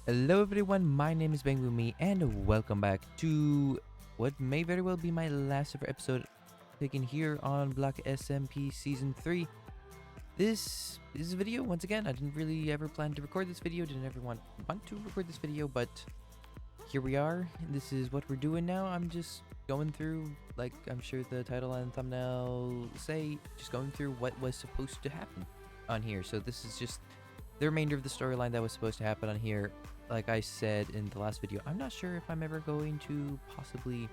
Hello everyone, my name is Bangboomme and welcome back to what may very well be my last ever episode taken here on BlockSMP Season 3. This is a video, once again, I didn't really ever plan to record this video, didn't ever want to record this video, but here we are. This is what we're doing now. I'm just going through, like I'm sure the title and thumbnail say, just going through what was supposed to happen on here. So this is just the remainder of the storyline that was supposed to happen on here. Like I said in the last video, I'm not sure if I'm ever going to possibly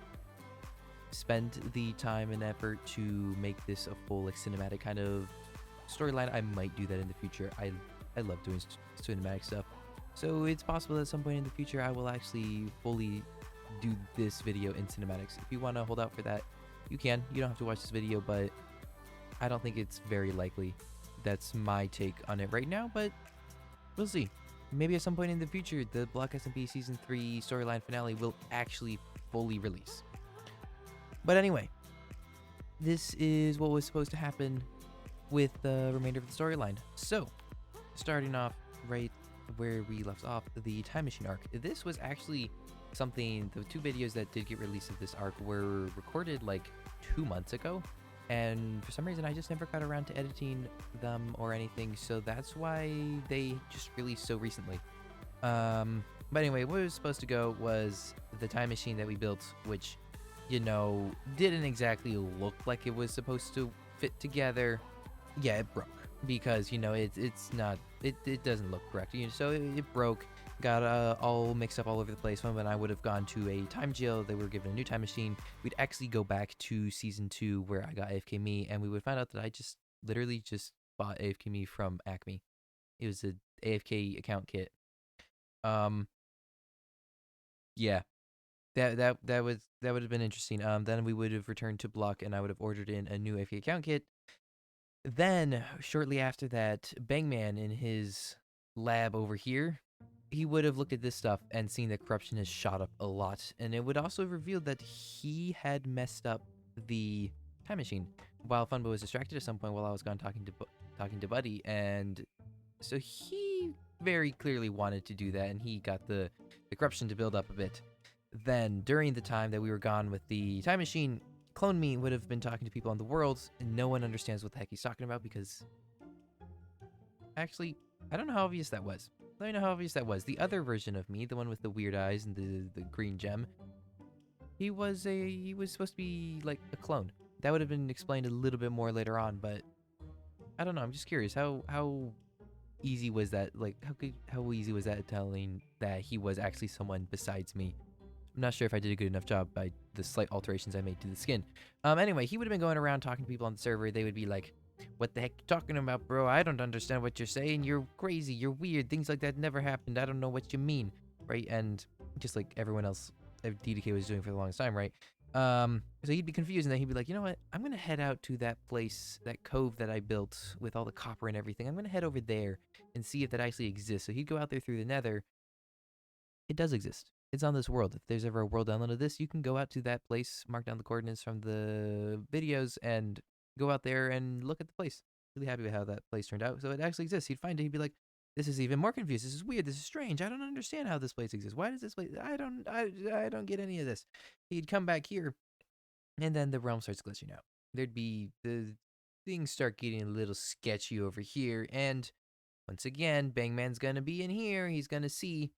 spend the time and effort to make this a full like cinematic kind of storyline. I might do that in the future. I love doing cinematic stuff. So it's possible at some point in the future I will actually fully do this video in cinematics. If you want to hold out for that, you can. You don't have to watch this video, but I don't think it's very likely. That's my take on it right now, but we'll see. Maybe at some point in the future, the BlockSMP Season 3 storyline finale will actually fully release. But anyway, this is what was supposed to happen with the remainder of the storyline. So, starting off right where we left off, the Time Machine arc. This was actually something, the two videos that did get released of this arc were recorded like 2 months ago. And for some reason, I just never got around to editing them or anything, so that's why they just released so recently. But anyway, what was supposed to go was the time machine that we built, which, you know, didn't exactly look like it was supposed to fit together. Yeah, it broke because, you know, it doesn't look correct. You know, so it broke, got all mixed up all over the place. When I would have gone to a time jail, they were given a new time machine. We'd actually go back to season 2 where I got AFK Me, and we would find out that I just literally just bought AFK Me from Acme. It was a AFK account kit. Yeah, that would have been interesting. Then we would have returned to Block, and I would have ordered in a new AFK account kit. Then, shortly after that, Bangman in his lab over here, he would have looked at this stuff and seen that corruption has shot up a lot. And it would also reveal that he had messed up the time machine while Funbo was distracted at some point while I was gone talking to Buddy. And so he very clearly wanted to do that, and he got the corruption to build up a bit. Then, during the time that we were gone with the time machine, Clone Me would have been talking to people in the world, and no one understands what the heck he's talking about because... Actually, I don't know how obvious that was. Let me know how obvious that was. The other version of me, the one with the weird eyes and the green gem, he was supposed to be like a clone. That would have been explained a little bit more later on, but I don't know. I'm just curious. How easy was that? Like, how easy was that telling that he was actually someone besides me? I'm not sure if I did a good enough job by the slight alterations I made to the skin. Anyway, he would have been going around talking to people on the server. They would be like, "What the heck you talking about, bro? I don't understand what you're saying. You're crazy. You're weird. Things like that never happened. I don't know what you mean." Right? And just like everyone else DDK was doing for the longest time, right? So he'd be confused, and then he'd be like, "You know what? I'm gonna head out to that place, that cove that I built with all the copper and everything. I'm gonna head over there and see if that actually exists." So he'd go out there through the nether. It does exist. It's on this world. If there's ever a world download of this, you can go out to that place, mark down the coordinates from the videos, and go out there and look at the place. Really happy with how that place turned out. So it actually exists. He'd find it. He'd be like, "This is even more confused. This is weird. This is strange. I don't understand how this place exists. Why does this place? I don't get any of this." He'd come back here, and then the realm starts glitching out. There'd be the things start getting a little sketchy over here, and once again, Bangman's gonna be in here. He's gonna see,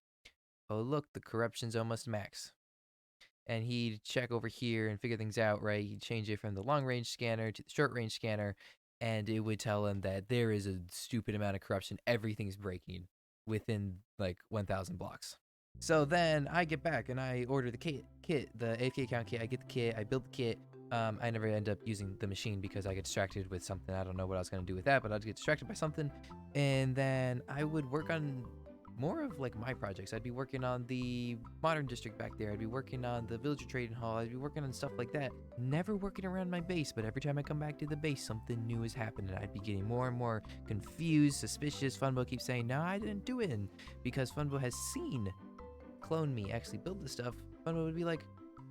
oh look, the corruption's almost max. And he'd check over here and figure things out, right? He'd change it from the long range scanner to the short range scanner, and it would tell him that there is a stupid amount of corruption. Everything's breaking within like 1,000 blocks. So then I get back and I order the kit, the AFK account kit. I get the kit, I build the kit. I never end up using the machine because I get distracted with something. I don't know what I was going to do with that, but I'd get distracted by something. And then I would work on more of like my projects. I'd be working on the modern district back there. I'd be working on the villager trading hall. I'd be working on stuff like that. Never working around my base, but every time I come back to the base, something new has happened, and I'd be getting more and more confused, suspicious. Funbo keeps saying, "No, I didn't do it," and because Funbo has seen Clone Me actually build this stuff, Funbo would be like,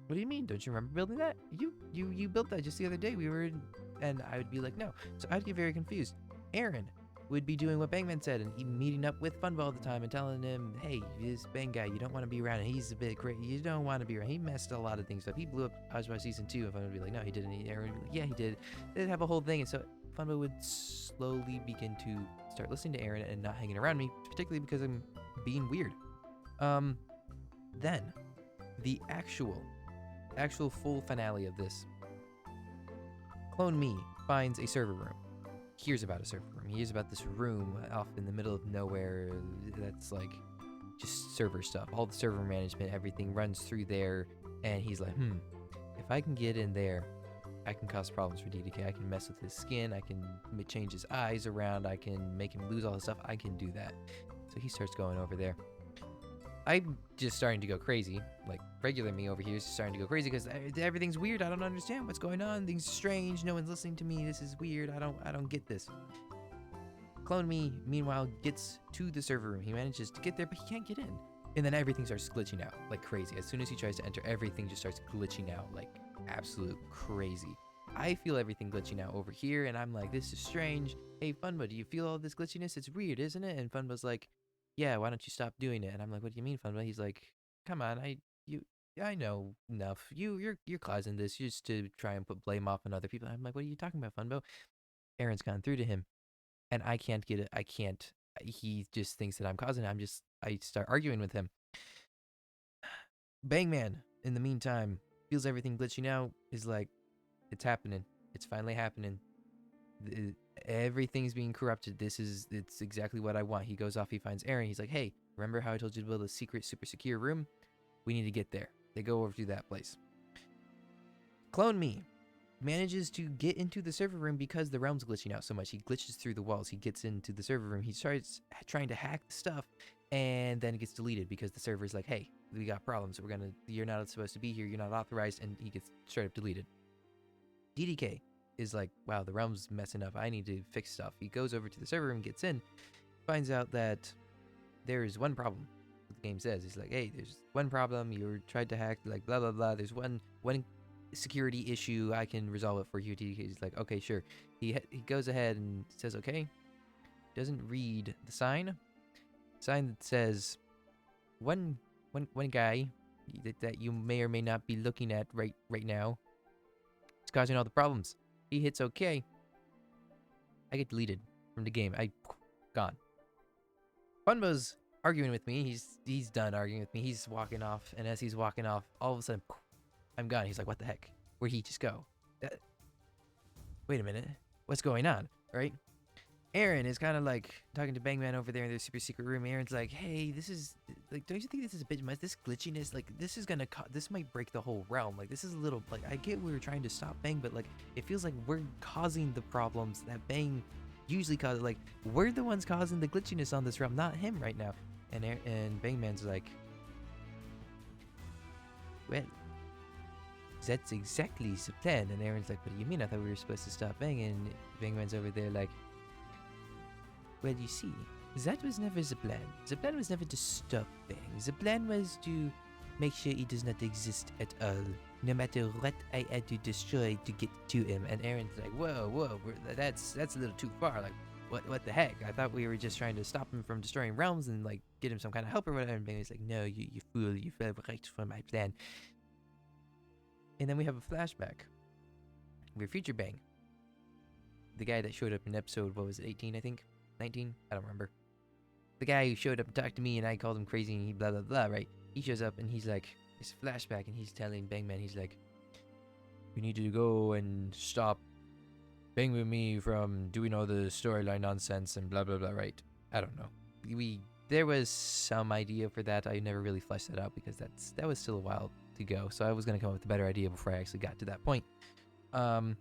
"What do you mean? Don't you remember building that? You built that just the other day. We were in," and I would be like, "No." So I'd get very confused. Aaron, would be doing what Bangman said and he meeting up with Funbo all the time and telling him, hey, this Bang guy, you don't want to be around him. He's a bit crazy. You don't want to be around. He messed a lot of things up. He blew up Hajime Season 2 and Funbo would be like, no, he didn't. Aaron would be like, yeah, he did. They'd have a whole thing. And so Funbo would slowly begin to start listening to Aaron and not hanging around me, particularly because I'm being weird. Then the actual full finale of this. Clone Me finds a server room. Hears about a server room. He hears about this room off in the middle of nowhere that's like just server stuff. All the server management, everything runs through there. And he's like, if I can get in there, I can cause problems for DDK. I can mess with his skin. I can change his eyes around. I can make him lose all his stuff. I can do that. So he starts going over there. I'm just starting to go crazy. Like, regular me over here is just starting to go crazy because everything's weird. I don't understand what's going on. Things are strange. No one's listening to me. This is weird. I don't get this. Clone Me, meanwhile, gets to the server room. He manages to get there, but he can't get in. And then everything starts glitching out like crazy. As soon as he tries to enter, everything just starts glitching out like absolute crazy. I feel everything glitching out over here, and I'm like, this is strange. Hey, Funbo, do you feel all this glitchiness? It's weird, isn't it? And Funbo's like, yeah, why don't you stop doing it? And I'm like, what do you mean, Funbo? He's like, come on, I know enough. You're causing this just to try and put blame off on other people. I'm like, what are you talking about, Funbo? Aaron's gone through to him, and I can't get it. I can't. He just thinks that I'm causing it. I start arguing with him. Bangman, in the meantime, feels everything glitching out. Is like, it's happening. It's finally happening. Everything's being corrupted. It's exactly what I want. He goes off, he finds Aaron. He's like, hey, remember how I told you to build a secret, super secure room? We need to get there. They go over to that place. Clone Me manages to get into the server room because the realm's glitching out so much. He glitches through the walls. He gets into the server room. He starts trying to hack the stuff, and then it gets deleted because the server's like, hey, we got problems. You're not supposed to be here. You're not authorized, and he gets straight up deleted. DDK is like, wow, the realm's messing up. I need to fix stuff. He goes over to the server room, gets in, finds out that there is one problem. The game says, he's like, hey, there's one problem. You tried to hack, like, blah, blah, blah. There's one security issue. I can resolve it for you. He's like, okay, sure. He goes ahead and says, okay. Doesn't read the sign. Sign that says, one guy that you may or may not be looking at right now. It's causing all the problems. He hits OK. I get deleted from the game. Gone. Funbo's arguing with me. He's done arguing with me. He's walking off, and as he's walking off, all of a sudden, I'm gone. He's like, what the heck? Where'd he just go? Wait a minute. What's going on? Right? Aaron is kind of like talking to Bangman over there in their super secret room. Aaron's like, hey, this is like, don't you think this is a bit much? This glitchiness, like, this might break the whole realm. Like, this is a little, like, I get we were trying to stop Bang, but like, it feels like we're causing the problems that Bang usually causes. Like, we're the ones causing the glitchiness on this realm, not him right now. And Bangman's like, well, that's exactly the plan. And Aaron's like, what do you mean? I thought we were supposed to stop Bang. And Bangman's over there like, well, you see, that was never the plan. The plan was never to stop Bang. The plan was to make sure he does not exist at all, no matter what I had to destroy to get to him. And Aaron's like, whoa, that's a little too far. Like, what the heck? I thought we were just trying to stop him from destroying realms and like get him some kind of help or whatever. And Bang's like, no, you fool, you fell right from my plan. And then we have a flashback. We're future Bang, the guy that showed up in episode, what was it, 18, I think? 19? I don't remember. The guy who showed up and talked to me and I called him crazy and he blah blah blah, right? He shows up and he's like, it's a flashback and he's telling Bangman, he's like, you need to go and stop Bangboomme from doing all the storyline nonsense and blah blah blah, right? I don't know. There was some idea for that. I never really fleshed that out because that was still a while to go. So I was gonna come up with a better idea before I actually got to that point. So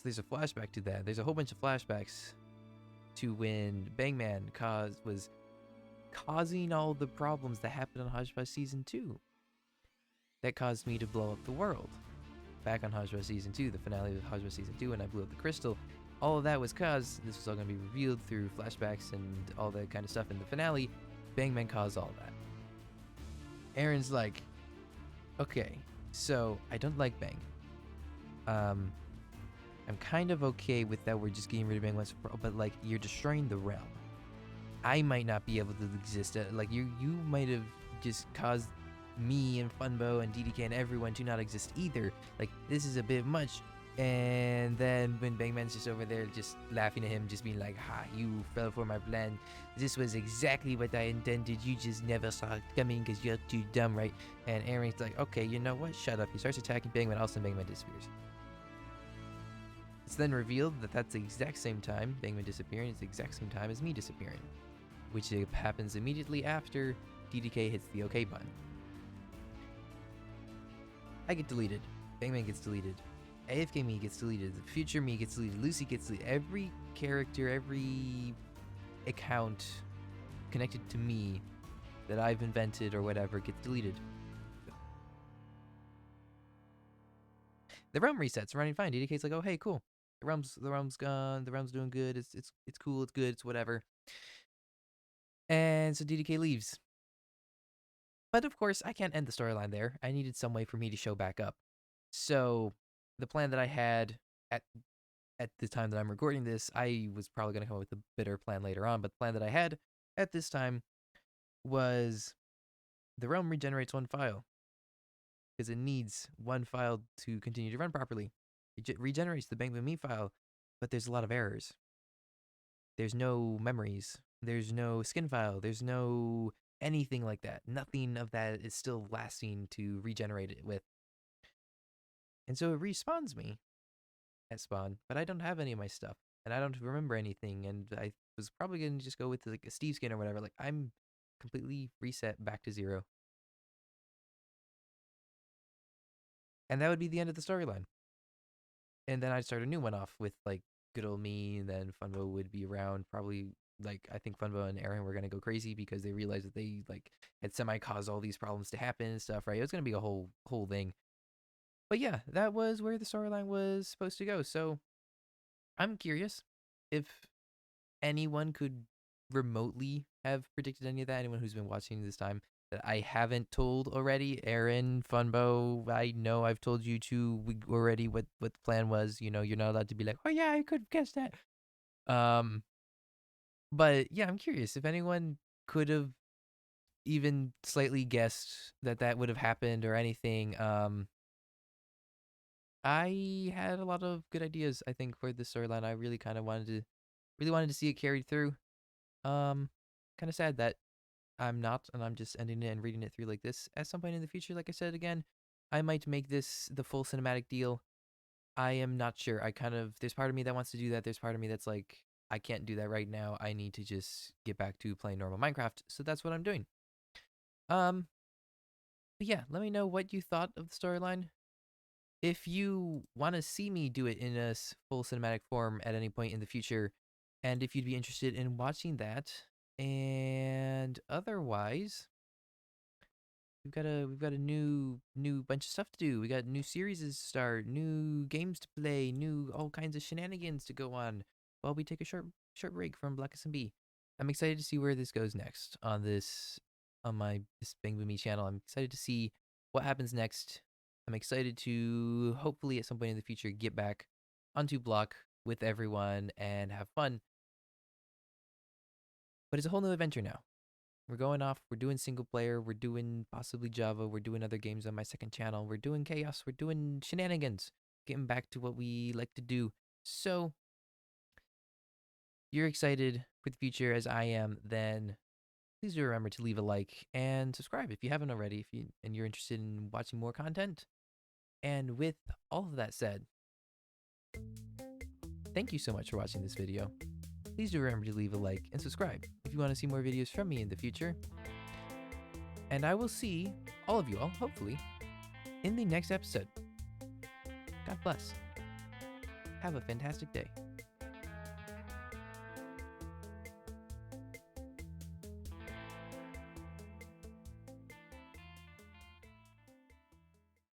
there's a flashback to that. There's a whole bunch of flashbacks to when Bangman was causing all the problems that happened on Hajime Season 2 that caused me to blow up the world. Back on Hajime Season 2, the finale of Hajime Season 2, when I blew up the crystal, all of that was cause this was all going to be revealed through flashbacks and all that kind of stuff in the finale. Bangman caused all that. Aaron's like, okay, so I don't like Bang. I'm kind of okay with that we're just getting rid of Bangboomme, but like you're destroying the realm. I might not be able to exist. Like you might have just caused me and Funbo and DDK and everyone to not exist either. Like this is a bit much. And then when Bangman's just over there just laughing at him, just being like, ha, you fell for my plan. This was exactly what I intended. You just never saw it coming because you're too dumb, right? And Aaron's like, okay, you know what? Shut up. He starts attacking Bangman. All of a sudden, Bangman disappears. It's then revealed that that's the exact same time Bangman disappearing is the exact same time as me disappearing, which happens immediately after DDK hits the OK button. I get deleted. Bangman gets deleted. AFK me gets deleted. The future me gets deleted. Lucy gets deleted. Every character, every account connected to me that I've invented or whatever gets deleted. The realm resets, running fine. DDK's like, oh hey, cool. The realm's gone. The realm's doing good. It's cool. It's good. It's whatever. And so DDK leaves. But of course, I can't end the storyline there. I needed some way for me to show back up. So the plan that I had at the time that I'm recording this, I was probably going to come up with a better plan later on, but the plan that I had at this time was the realm regenerates one file because it needs one file to continue to run properly. It regenerates the Bangboomme file, but there's a lot of errors. There's no memories. There's no skin file. There's no anything like that. Nothing of that is still lasting to regenerate it with. And so it respawns me at spawn, but I don't have any of my stuff, and I don't remember anything, and I was probably going to just go with like a Steve skin or whatever. Like I'm completely reset back to 0. And that would be the end of the storyline. And then I'd start a new one off with like good old me, and then Funbo would be around. Probably like I think Funbo and Aaron were gonna go crazy because they realized that they like had semi-caused all these problems to happen and stuff, right? It was gonna be a whole thing. But yeah, that was where the storyline was supposed to go. So I'm curious if anyone could remotely have predicted any of that. Anyone who's been watching this time that I haven't told already. Aaron, Funbo, I know I've told you two already what the plan was. You know, you're not allowed to be like, oh yeah, I could have guessed that. But yeah, I'm curious if anyone could have even slightly guessed that that would have happened or anything. I had a lot of good ideas, I think, for this storyline. I really kind of wanted to see it carried through. Kind of sad that I'm not, and I'm just ending it and reading it through like this. At some point in the future, like I said again, I might make this the full cinematic deal. I am not sure. There's part of me that wants to do that. There's part of me that's like, I can't do that right now. I need to just get back to playing normal Minecraft. So that's what I'm doing. But yeah, let me know what you thought of the storyline. If you want to see me do it in a full cinematic form at any point in the future, and if you'd be interested in watching that, and otherwise, we've got a new bunch of stuff to do. We got new series to start, new games to play, new all kinds of shenanigans to go on while we take a short break from BlockSMP. I'm excited to see where this goes next on this Bangboomme channel. I'm excited to see what happens next. I'm excited to hopefully at some point in the future get back onto Block with everyone and have fun. But it's a whole new adventure now. We're going off, we're doing single player, we're doing possibly Java, we're doing other games on my second channel, we're doing chaos, we're doing shenanigans, getting back to what we like to do. So, you're excited for the future as I am, then please do remember to leave a like and subscribe if you haven't already, and you're interested in watching more content. And with all of that said, thank you so much for watching this video. Please do remember to leave a like and subscribe if you want to see more videos from me in the future. And I will see all of you all, hopefully, in the next episode. God bless. Have a fantastic day.